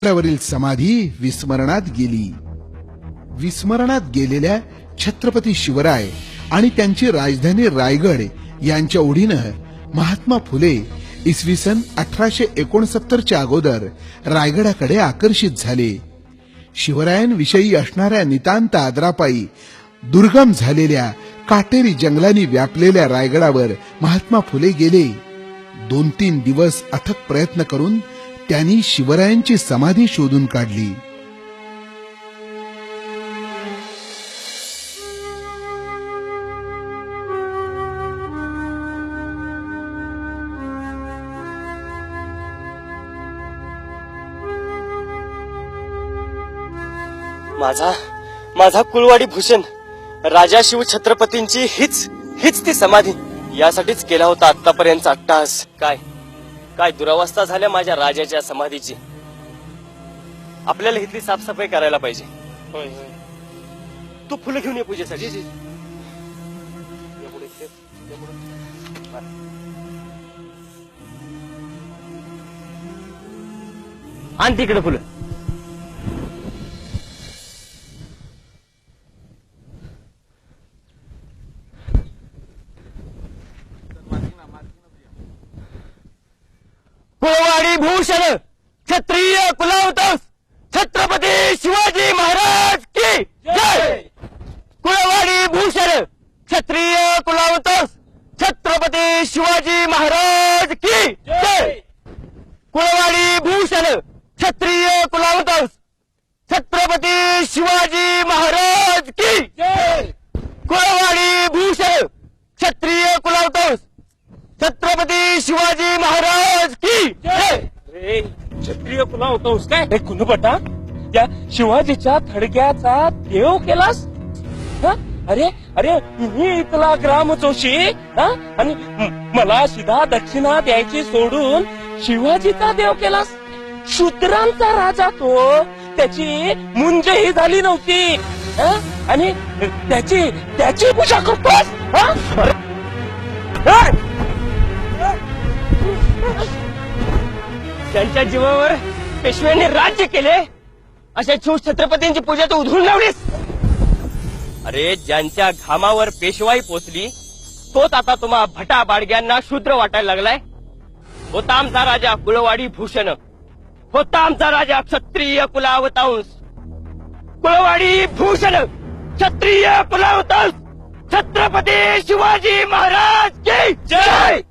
आपल्यावरील समाधी विस्मरणात गेली. विस्मरणात गेलेल्या छत्रपती शिवराय आणि त्यांची राजधानी रायगड यांच्या ओढीनं महात्मा फुले इसवी सन 1869च्या अगोदर रायगडाकडे आकर्षित झाले. शिवरायांविषयी असणाऱ्या नितांत आदरापायी दुर्गम झालेल्या काटेरी जंगलांनी व्यापलेल्या रायगडावर महात्मा फुले गेले. 2-3 दिवस अथक प्रयत्न करून त्यांनी शिवरायांची समाधी शोधून काढली. माझा कुलवाडी भूषण राजा शिव छत्रपतींची हीच ती समाधी. यासाठीच केला होता आतापर्यंत अट्टहास. काय दुरावस्था झाल्या माझ्या राजाच्या समाधीची. आपल्याला इथली साफसफाई करायला पाहिजे. होय तू फुलं घेऊन ये पूजेसाठी. आण तिकडे फुलं. कुलवाडी भूषण क्षत्रिय कुलावतंस छत्रपती शिवाजी महाराज की जय. कुलवाडी भूषण क्षत्रिय कुलावतंस छत्रपती शिवाजी महाराज की जय. कुलवाडी भूषण क्षत्रिय कुलावतंस छत्रपती शिवाजी महाराज की जय. कुलवाडी भूषण क्षत्रिय कुलावतंस छत्रपती शिवाजी महाराज की जय. क्षत्रिय कुला होतोस काय कुणपटा त्या शिवाजीच्या थडग्याचा देव केलास. अरे मी इथला ग्रामचोशी आणि मला सीधा दक्षिणा द्यायची सोडून शिवाजीचा देव केलास. शूद्रांचा राजा तो. त्याची मुंजही झाली नव्हती आणि त्याची पूजा करतोस. त्यांच्या जीवावर पेशव्यांनी राज्य केले अशा शिव छत्रपतींची पूजा तू उधळून लावलीस. अरे ज्यांच्या घामावर पेशवाई पोचली तोच आता तुम्हा भटा बाडग्यांना शूद्र वाटायला लागलाय. होता आमचा राजा कुलवाडी भूषण. होता आमचा राजा क्षत्रिय कुलावतांस. कुलवाडी भूषण क्षत्रिय कुलावतांस छत्रपती शिवाजी महाराज की जय.